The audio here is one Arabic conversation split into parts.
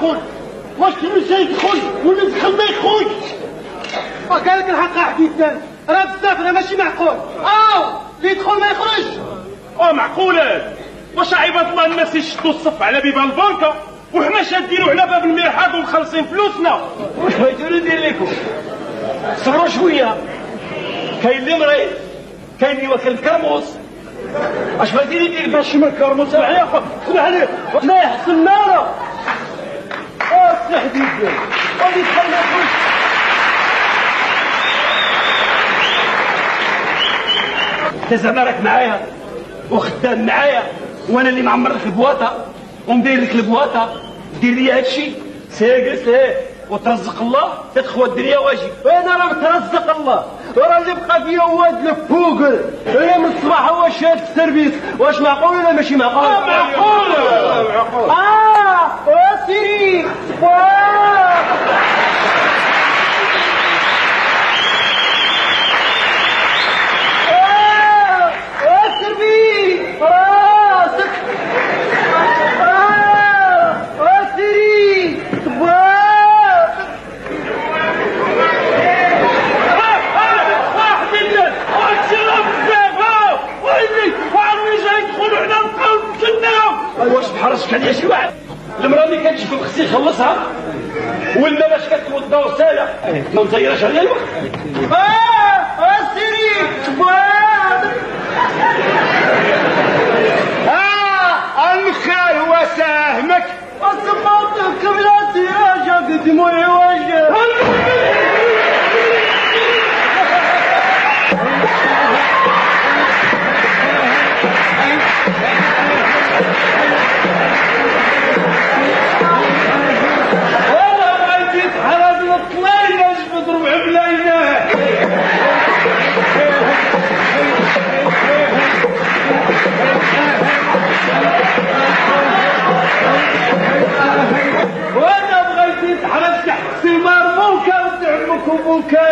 معقول؟ واش اللي يدخل واللي يدخل ما يخرجش؟ قال لك الحق حديثا راه بزاف راه ماشي معقول. اللي يدخل ما يخرجش. معقولة؟ واش عباد الله الناس يشدوا الصف على بيبان البنكة وحنا شادينو على باب المرحاض ومخلصين فلوسنا؟ واش بغيتو ندير لكم؟ صبروا شويه، كاين اللي مريض، كاين اللي واكل الكرموس. اش بغيتي ندير باش من الكرموس؟ اسمح لي اسمح لي لا يحسن نارا. السحديد غادي تخلي يخرج. انت زعما راك معايا وخدام معايا وانا اللي معمر لك البواطه ومدير لك البواطه، دير لي هادشي ساقس وترزق الله تدخل الدنيا واجب. انا راه مترزق الله وراه اللي بقى فيا هو هاد الفوقر. انا من الصباح هو شاد السيرفيس. واش معقول ولا ماشي معقول؟ معقول. سيري راسك سيري واش بحرش كان شي واحد المراه اللي كانت تشوف خصي يخلصها ولا باش كتوضا وساله ما مزيرش عليا الوقت. سيري الخير وساهمك الصباط كبلاتي راجع قدموا العواجه. وانا بغيت نتحرك تحت ثمار بوكا وتعمكم بوكا.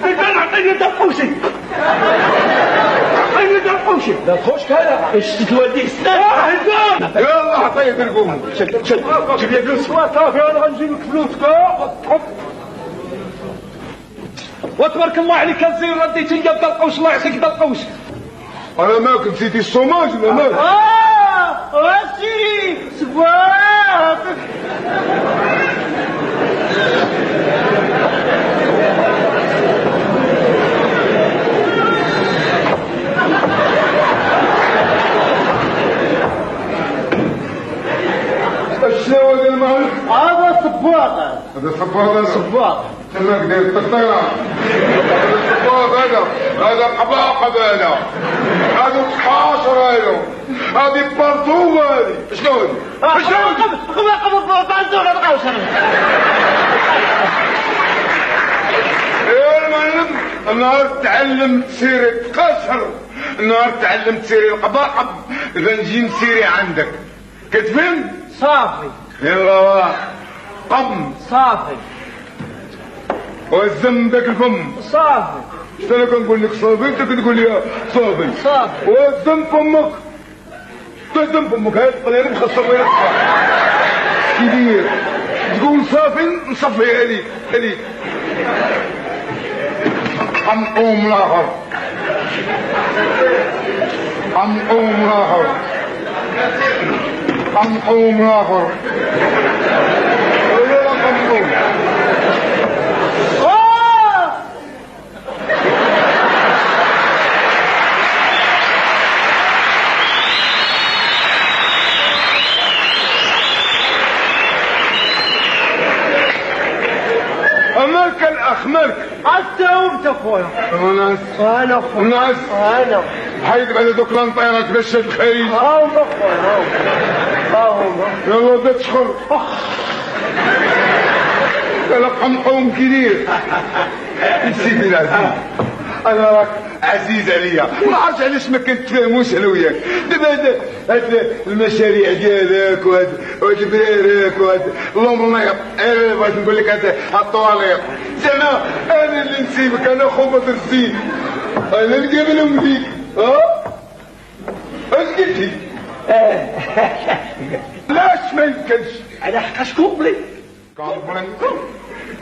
حقيقة نعطيني دقوشي لا تخش كذا ايش تتولي السنة. يلا عطيه تلقوم شد جيب لي فلوس صافي انا غنجيب لك فلوسك وتبارك الله عليك الزين رديتي لي بدلقوش. الله يعطيك دلقوش. انا ماك نسيتي الصوماج ولا ماك؟ سيري سباق شنو هذا المال؟ هذا صباغ. هذا صباغ. صباغ تماك داير التطيرة. هذا الصباغ هذا قباقب هذا 12 هذه بارطوب هذه. شنو هذه؟ قباقب بارطوب بقاوش يا المعلم النهار تعلمت سيري قصر، النهار تعلمت سيري القباقب اذا نجي نسيري عندك كتفهم؟ صافي. يلا قم صافي. وزم ذاك الفم صافي. شنو انا كنقول لك صافي انت كتقول لي صافي. صافي. وزم فمك تهدم فمك هاي القليله مخصصه وين كبير تقول صافي نصفيها لي هذيك. قم الاخر قم الاخر قم الاخر ولا قم انت خويا. ناس حيد على دوك لانطيرات باش شاد الخيل. ها هما خويا ها هما. يلا بدا تشخر. يلا قمقوم كبير. سيدي العزيز انا راك عزيز عليا، ما عرفتش علاش ما كنتفاهموش انا وياك. دابا هاد المشاريع ديالك وهاد البرارك وهاد لومبليط، انا بغيت نقول لك هاد الطواليط، زعما انا اللي نسيبك، انا خو بدر الزين، انا اللي قابلهم بيك. اش قلتي؟ لاش ما يمكنش على حقاش كومبلي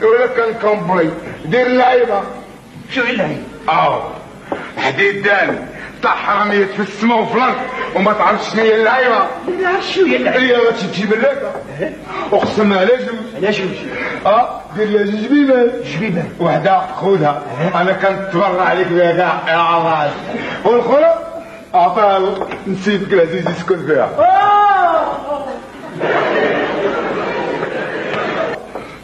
ولا كان كومبلي دير اللعيبه. شو هي اللعيبه؟ حديد دان تاع حرامية في السما وفي الارض وما تعرفش شنو هي اللعيبه. لا شو هي اللعيبه؟ هي غادي تجيب لك اقسم على جوج. على جوج؟ دير لها جبيبان وحده خذها، انا كنتبرع عليك بها كاع يا عراس، والاخرى عطاها نسيبك العزيز يسكن فيها.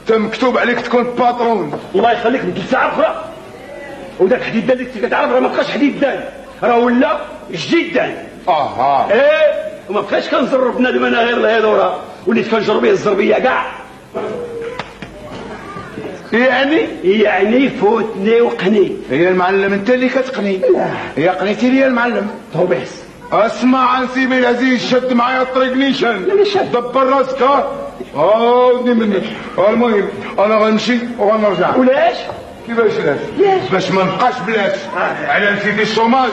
انت مكتوب عليك تكون باترون. الله يخليك ندير ساعه اخرى. وداك حديد دان اللي كتعرف راه ما بقاش حديد دان، راه ولا جديد دان. وما بقاش كنجرب بنادم انا غير الهيدوره، وليت كنجرب به الزربيه كاع. يعني فوتني وقني. هي المعلم انت اللي كتقني. هي قنيتي لي المعلم. توبيس اسمع عن سيدي العزيز، شد معايا الطريق نيشان. لا شد. دبر راسك. ودني منك. المهم انا غنمشي وغنرجع. ولاش؟ كيفاش لاش؟ باش ما نبقاش بلاش. على نسيتي الشوماج.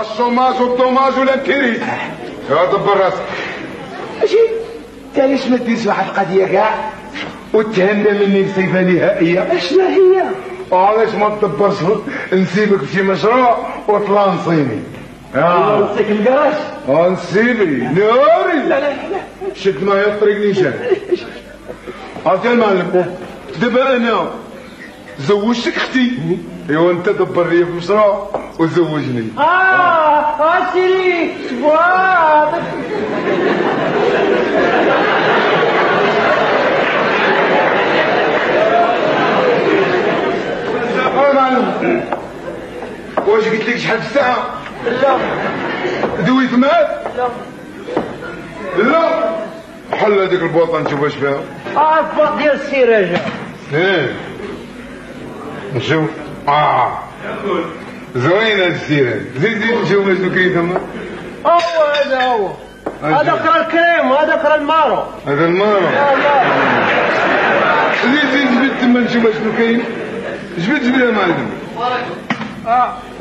الشوماج والدوماج ولا الكريس. دبر راسك. ماشي انت علاش ما ديرش واحد القضيه كاع وتهنى مني بصفه نهائيه؟ اشنا هي؟ علاش ما تدبرش نسيبك في مشروع وتلانصيني؟ نسيك الكراج. نسيبي ناري. لا شد معايا الطريق نيشان. عرفتي المعلم، دابا انا زوجتك اختي، ايوا انت دبر لي في مشروع وزوجني. سيري سبوات. معلم واش قلت لك شحال الساعه؟ لا. دويت معاك؟ لا. حل هذيك البوطه نشوف واش فيها. الفوق ديال السراجه. نشوف. زوينه السيران. زيد نشوف شنو كاين تما. هذا هو. هذاك راه الكريم وهذاك راه المارو. هذا المارو. زيد جبد تما نشوف شنو كاين. جبد يا معلم.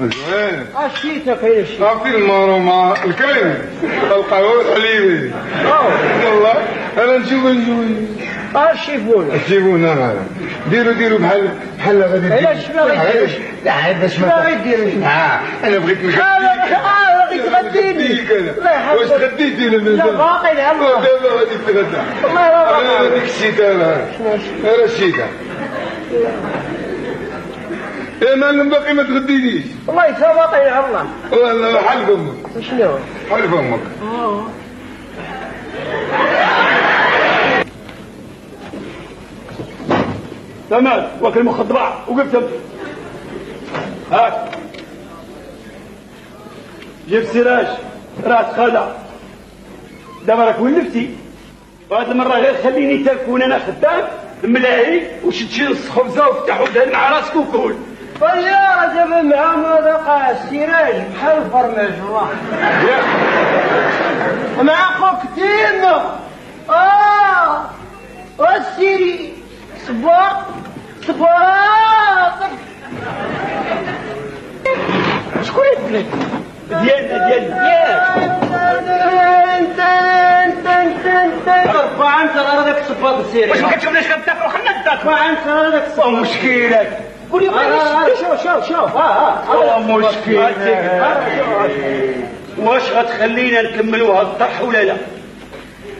زوين. الشيتا كاين الشيتا. عرفتي المارو مع الكريم القهوه والحليب. والله انا نشوف الشيفون. الشيفون هذا ديروا بحال غادي. علاش ما غيديروش؟ لا باش ما غيديروش. انا بغيت نغديك. غادي تغديني. واش تغديتي ولا لا باقي نعم. دابا غادي تغدى. والله راه انا هذيك الشيتا راه الشيتا. يا معلم باقي ما تغدينيش. والله باقي نعم. الله والله حلف امك. شنو؟ حلف امك. تمام واكل مخضرع وقفت. هاك جيب سراج راس خلع. دابا راك ولفتي، وهاد المره غير خليني تاكل انا خدام ملاهي وشد شي نص خبزه وفتح ودهن مع راسك وكول. يا دابا مع مذاق السراج بحال الفرماج والله. مع خوك تينا. والسيري صباط. شكون البلاد؟ ديالنا. انت 4 سنين هذاك الصباط السيري. واش ما كتشوفناش كنتاكلوا خلينا نتاكلوا؟ 4 سنين هذاك الصباط. مشكلك. قولي شوف. مشكلك. واش غتخلينا نكملوا هاد الطرح ولا لا؟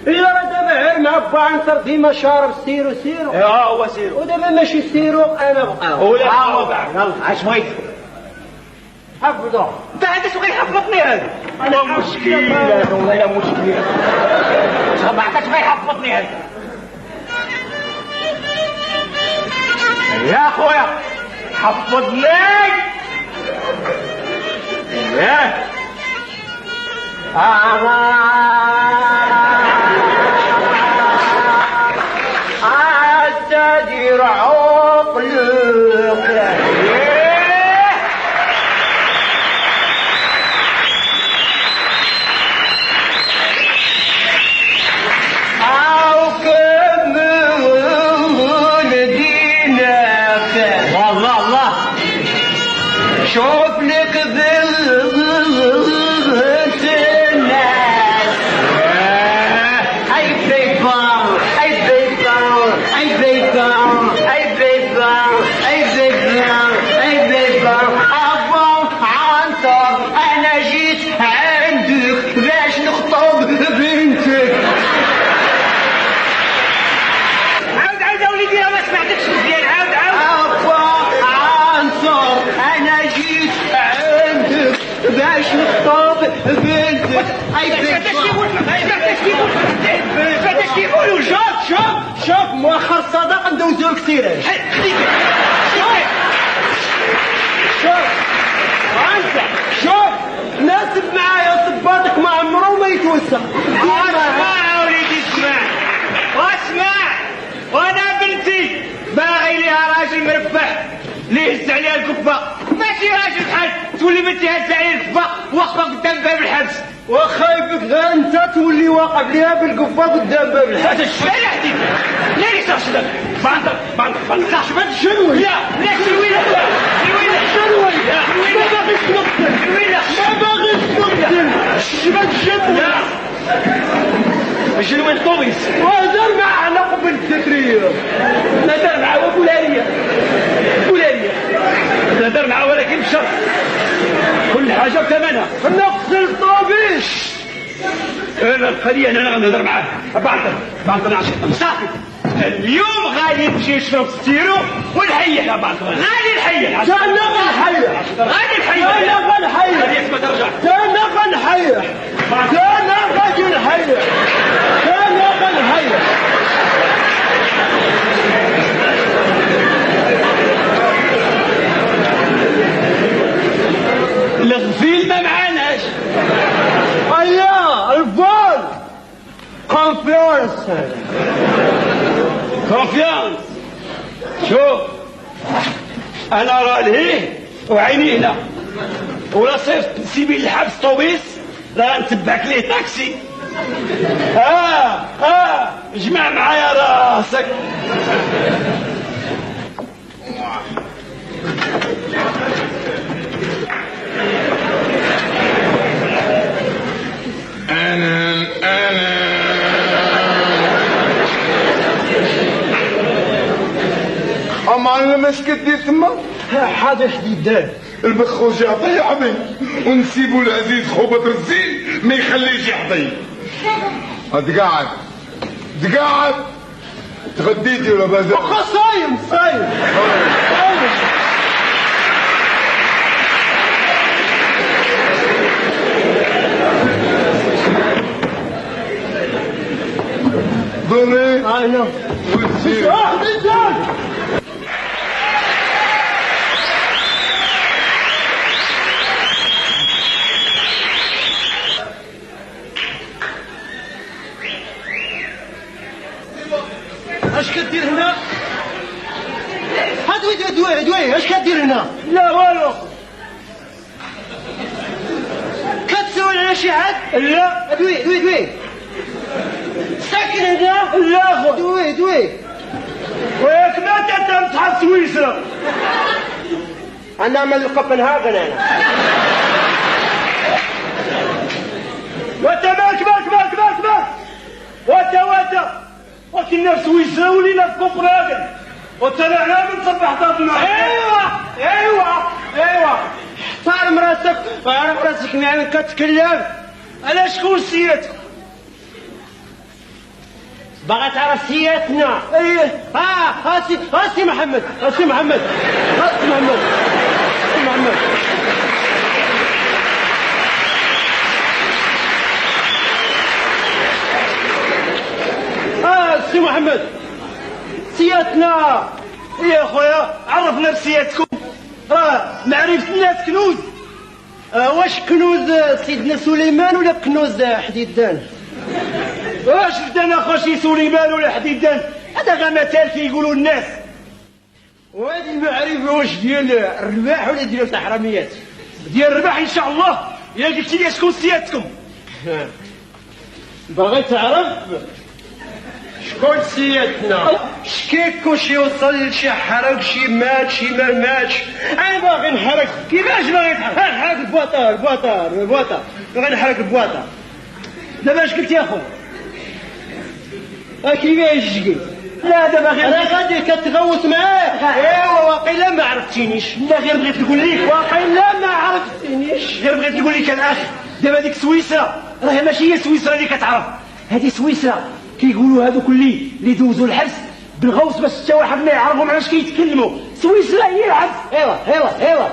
إلا راه دابا غير مع باعنتر ديما شارب سيرو. هو سيرو. ودابا ماشي سيرو انا بقاو. ولا يلا اش بغيت؟ حفظوا. انت عندك شغل يحفظني هذا. مشكلة والله يا مشكلة. ما عندكش ما يحفظني هذا. يا خويا حفظني ياك أعتذر عقلك أو كمل دينك والله الله شوف لك بنت الناس أي بيبان أي بيبان أي بيبان أي بيبان أي بيبان أي بيبان أبا عنتر أنا جيت عندك باش نخطب بنتك عاود عاود يا وليدي ما سمعتكش مزيان عاود أبا عنتر أنا جيت عندك باش نخطب بنتك أي سمعتش كيقولوا شوف مؤخر الصداقة ندوزو كثير شوف ناسب معايا صباطك ما عمره ما يتوسع اسمع يا وليدي اسمع وانا بنتي باغي ليها راجل مربح اللي يهز عليها الكفه ماشي راجل بحال تولي بنتي هز عليها الكفه واقفه قدام باب الحبس وخايفك انت تولي واقف ليها بالقفه قدام باب الحبس هذا الشيء يحدي ليه ترشدك بانطر شباب شنوي لا شنوي لا شنوي ما باغيش نقتل شباب شنوي شنو الطوبيس وهدر معنا قبل التدريب نهدر معاه فلانية نهدر معاه ولكن بشرط كل حاجة بثمنها نقص الطوبيس انا القضية انا غنهدر معاه بعضنا عشان صافي اليوم غادي نمشي نشرب ستيرو ونحيح يا بعض غادي نحيح انا الغفيل ما معناش ايا الفول كونفيونس شوف انا راه وعيني هنا ولا صيفط سيبي للحبس طوبيس راه نتبعك ليه تاكسي جمع معايا راسك معلم اش كدير تما؟ حاجة جديدة البخوج يعطي يعطي ونسيبو العزيز خوبة الزين ما يخليش يعطي تقعد تغديتي ولا بازار؟ صايم ضري انا والزين اش كدير هنا؟ دوي اش كدير هنا؟ لا والو كتسول على شي حد؟ لا دوي ساكن هنا؟ لا خو دوي وياك ما تهتم تحط سويسرا انا من كوبنهاغن انا وانت ماك وكنا في سويسرا ولينا في كوبنهاغن وطلعنا من صبح ضربنا ايوا احترم راسك يعني كتكلم على شكون سيادتك باغا تعرف سيادتنا ايه سي محمد سي محمد سيادتنا يا خويا عرفنا بسيادتكم راه معرفة الناس كنوز. واش كنوز سيدنا سليمان ولا كنوز حديدان؟ واش بدنا خوشي سليمان ولا حديدان؟ هذا غير مثال كيقولوا الناس. وهذه المعرفة واش ديال الرباح ولا ديال الحراميات؟ ديال الرباح ان شاء الله. يا قلت لي شكون سيادتكم؟ باغي تعرف شكون سيادتنا؟ شكيك شي يوصل لشي حرق، شي مات، شي ما ماتش. انا باغي نحرق. كيفاش باغي تحرق؟ نحرق البواطه باغي نحرق البواطه. دابا اش قلت يا خو؟ كيفاش قلت؟ لا دابا غير انا غادي كتغوت معاه. ايوا واقيلا ما عرفتينيش. لا غير بغيت نقول لك واقيلا ما عرفتينيش. غير بغيت نقول لك الاخ، دابا ديك سويسرا راهي ماشي هي سويسرا اللي كتعرف. هذه سويسرا كيقولوا هذوك اللي دوزوا الحبس بالغوص باش حتى واحد ما يعرفهم علاش كيتكلموا. سويسرا هي الحبس. ايوا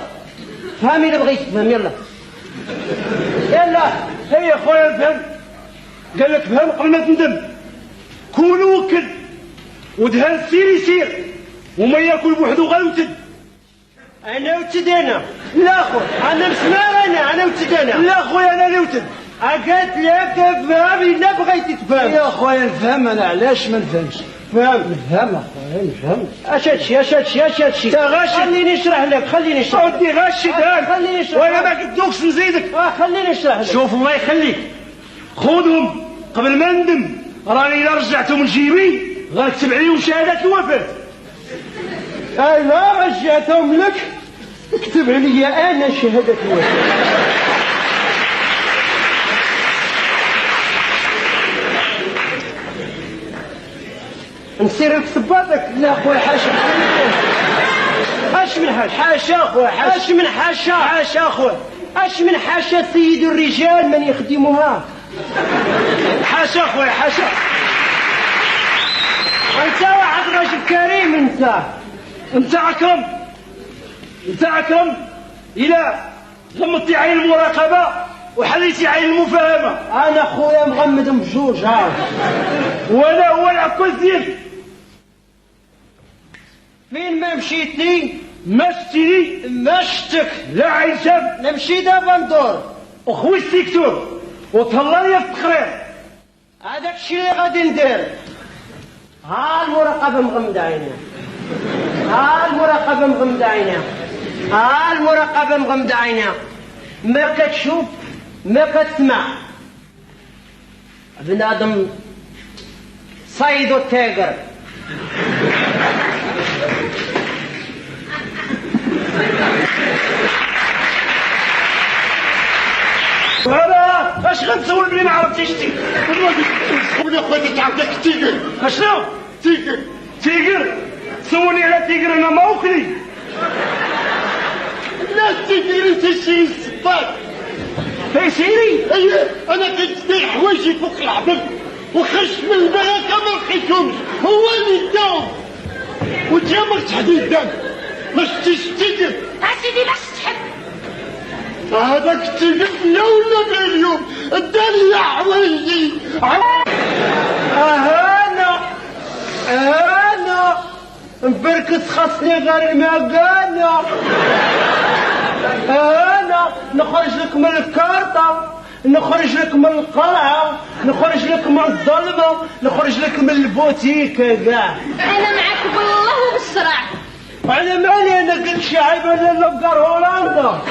فهمي الا بغيتي تفهم. يلا هي خويا فهم. قال لك فهم قبل ما تندم. كون وكل ودهان سير وما ياكل بوحدو غيوتد. انا وتد انا. لا خويا انا مسمار. انا وتد انا. لا خويا انا اللي وتد. قالت لك تفهم الا بغيتي تفهم. يا خويا نفهم انا علاش ما نفهمش. فهم اخويا نفهم. اش هادشي تا غاشي. خليني نشرح لك. ودي غاشي دهان. خليني نشرح وانا ما قدوكش نزيدك. خليني نشرح لك. شوف الله يخليك، خذهم قبل ما ندم. راني الا رجعتهم لجيبي غنكتب عليهم شهادة الوفاة. لا رجعتهم لك اكتب عليا انا شهادة الوفاة. نسير لك صباطك. لا خويا حاشا. اش من حاشا خويا. اش من حاشا خويا. اش من حاشا سيد الرجال من يخدمها. حاشا خويا حاشا. انت واحد راجل كريم. انت اكرم الى غمضتي عين المراقبه وحليتي عين المفاهمه. انا خويا مغمض بجوج. وانا هو العكاز ديالك. فين ما مشيتني ما شتيني ما شتك. لا عين شاب. نمشي دابا ندور وخوي السيكتور وتهلا لي في التقرير. هذاك الشيء اللي غادي ندير. ها المراقبة مغمضة عينيها. ما كتشوف ما كتسمع. بنادم صيدو التاجر. هذا اش غنسول بلي ما عرفتيش تي؟ ولا خويا تعرف لك التيجر. اشنو؟ تيجر؟ سولني على تيجر انا ما وكلي. لا التيجر انت شي الصباط. فيسيري؟ اييه انا كنت ندير حوايجي فوق العبد وخش من البركه ما لقيتهمش. هو اللي داهم وتجمرت حديدان. ما شتيش التيجر؟ اسيدي لا تحب. هذاك التيجر يا ولا اليوم دار لي حوايجي. انا مبركس خاصني غير المكانة. انا نخرج لك من الكارطة، نخرج لك من القلعة، نخرج لك من الظلمة، نخرج لك من البوتيكة كاع. انا معك بالله وبالشرع. انا مالي انا قلت شي عيب ولا نبقر هولندا.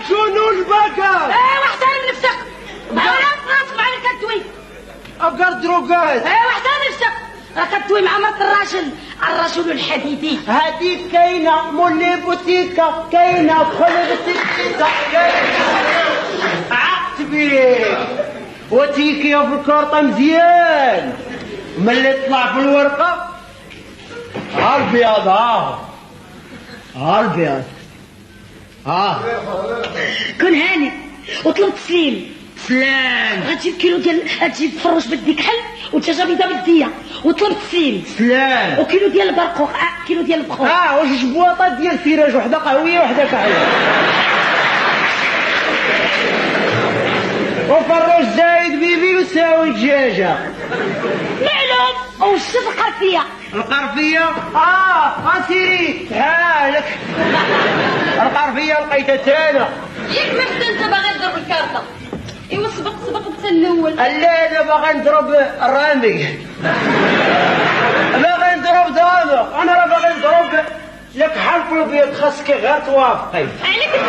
شنو البقر؟ ايوا احترم نفسك. اولاد راسك على كتوي. ابقر دروغات. ايوا احترم نفسك. راك كتوي مع مرت الرجل الحديدي. هذيك كاينه مولي بوتيكا. كاينه دخلي بوتيكا. عقت بيك وتيكيا في الكارطة مزيان. ملي طلع في الورقة هالبيض. هالبيض. كن هاني وطلب تسليم. سلام. غتجيب كيلو ديال غتجيب فروش بالديك حل ودجاجه بيضاء بالديه وطلب تسليم. سلام. وكيلو ديال البرقوق. كيلو ديال البخور. وجوج بواطات ديال سراج. وحده قهويه وحده كحيه. وفروش زايد بيبي تساوي دجاجة؟ معلوم. وش القرفية؟ القرفية؟ اسيري حالك. القرفية لقيتها تانا. ياك ما حتى انت باغي تضرب الكارطة. ايوا سبق انت الاول. لا انا باغي نضرب الرامي. باغي نضرب دابا. انا راه باغي نضرب لك حرف الابيض. خاصك غير توافقي. عليك انت.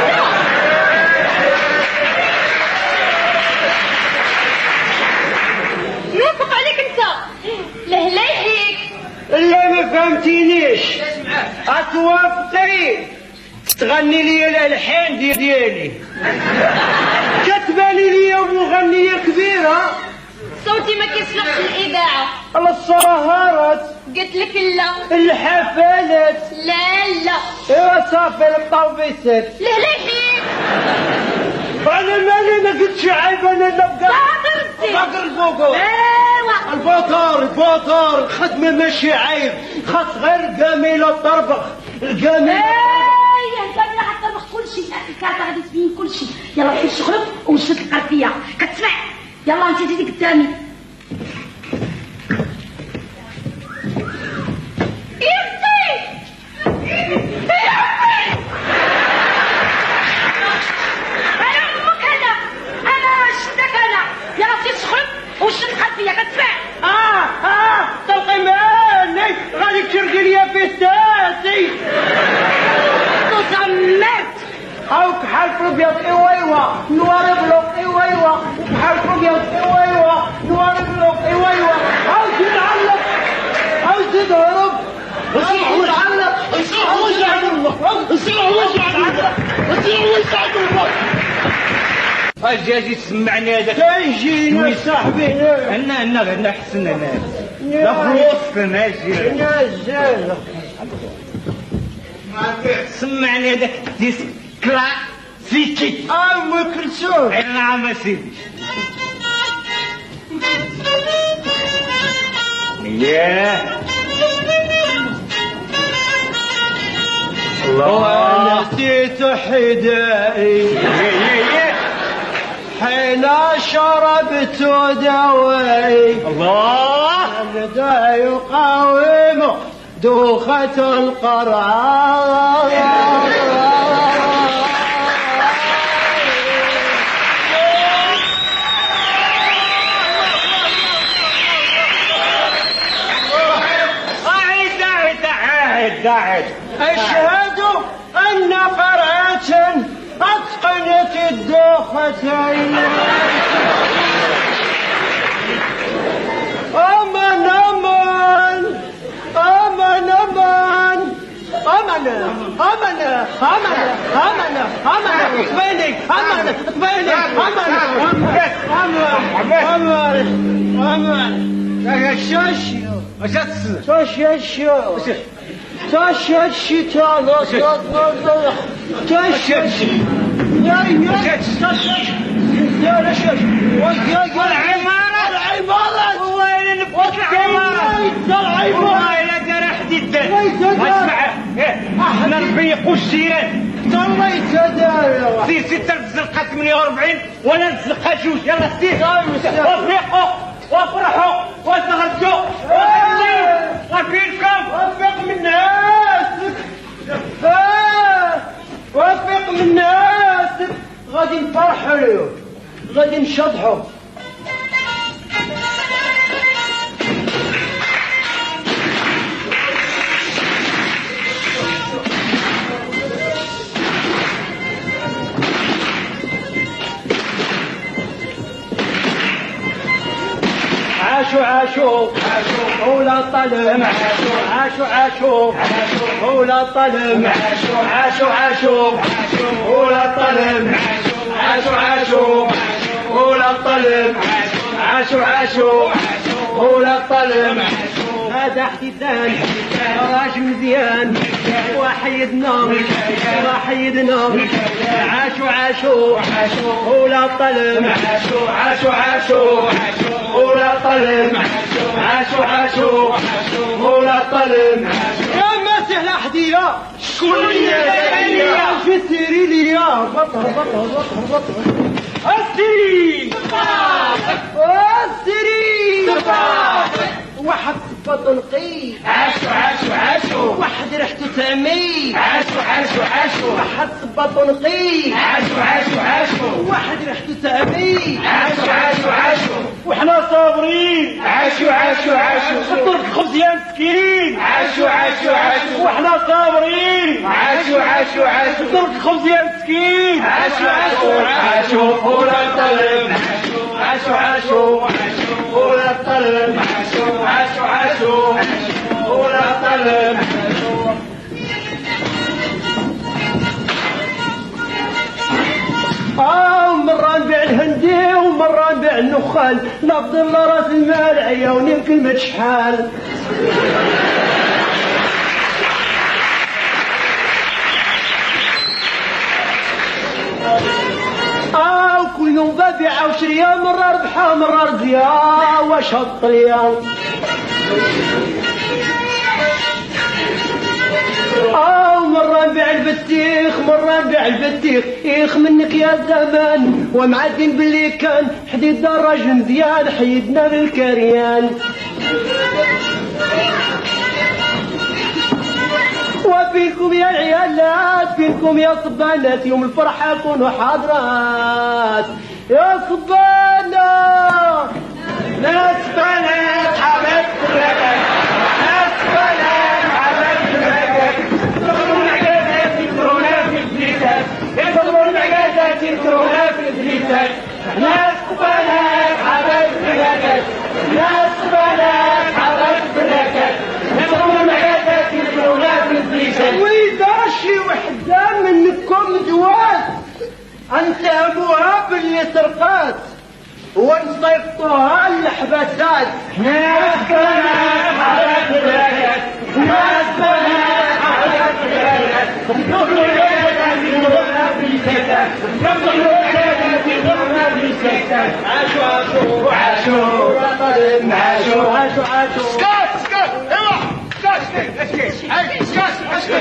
نوافق عليك انت. لا يحييك. لا ما فهمتينيش. اتوافقي تغني لي الالحان ديالي. كتباني لي مغنيه كبيره. صوتي ما كيصلحش الاذاعه. على السهرات. قلت لك لا. الحفلات. لا. ايوا صافي الطوبيسات. لا يحييك. انا مالي ما قلتش عيب. انا لا باقي البوكو. ايوا البوطار الخدمه ماشي عيب. خاص غير جميله الطربخ. الجميله انت اللي حتطبخ كل شيء. الكارطه غادي تبين كل شيء. يلا حل شغلك وشد القرفيه. كتسمع؟ يلا انت جيتي قدامي. وش الخلفية كتسمع؟ طلقي مالي غادي تشردي ليا في الساسي. تزمرت. هاوك حرف الابيض. ايوا نوار بلوك. ايوا حرف الابيض. ايوا نوار بلوك. ايوا عاود تتعلق. عاود تضرب. اجي تسمعني هذاك. تيجينا صاحبي. انا حسن انا لا خلصت ماشي. نازل. سمعني هذاك الديسك كلاسيكي. ام كلثوم. نعم سيدي. ياه الله. نسيت حدائي حين شربت دوائي. الله. لا يقاوم دوخة القرعة. قاعد. أشهد أن قرعة أتقنت الدوختين. أمن احنا نفيقوا الجيران. طليت دايرة. سير 6048 وانا نسلقها جوج. يلا سير وفيقوا وافرحوا وتغدوا وفيكم. وفق من ناسك. وفق من ناسك. غادي نفرحوا اليوم. غادي نشطحوا. عاشوا ولا طلم. عاشوا ولا طلم. عاشوا ولا طلم. عاشوا ولا طلم. عاشوا ولا طلم. هذا احتفال راج مزيان. وحيدنا عاشوا ولا طلم. عاشوا ولا طلم. عاشوا ولا طلم. يا مسح الحدية شكون اللي في سيري ليا. بطل السيري. والسري واحد صفات نقي عاشو واحد ريحته تعمي عاشو واحد صفات نقي عاشو واحد ريحته تعمي عاشو وحنا صابرين عاشو حطوا الخبز يا مسكين عاشو وحنا صابرين عاشو حطوا الخبز يا مسكين عاشو ولا طلب عاشو ولا طلب عاشو ولا طلب مرة نبيع الهندي ومرة نبيع النخال نفضل راس المال عيوني بكلمة شحال كل يوم ببيع وشريا مرة ربحة مرة رزيا واش هالطليا مرة نبيع البتيخ مرة نبيع البتيخ إيخ منك يا زمان ومعدين باللي كان حديد دراج مزيان حيدنا بالكريان وفيكم يا العيالات فيكم يا صبانات يوم الفرحة كونوا حاضرات يا صبانات ناس بنات حبيب رجل ناس بنات حبيب رجل يضربون عجازات يكرونا في البليسات يضربون عجازات يكرونا في البليسات ناس بنات حبيب رجل ناس بنات حبيب رجل يضربون عجازات يكرونا في البليسات وإذا شي وحدة منكم جواد أنت أبوها باللي سرقات ونصيفطوها الحبسات ناس بنات حبيب رجل ناس بنات حبيب رجل يضربون عجازات يكرونا في البليسات يضربون عجازات يكرونا في البليسات عاشو سكات ايوه سكات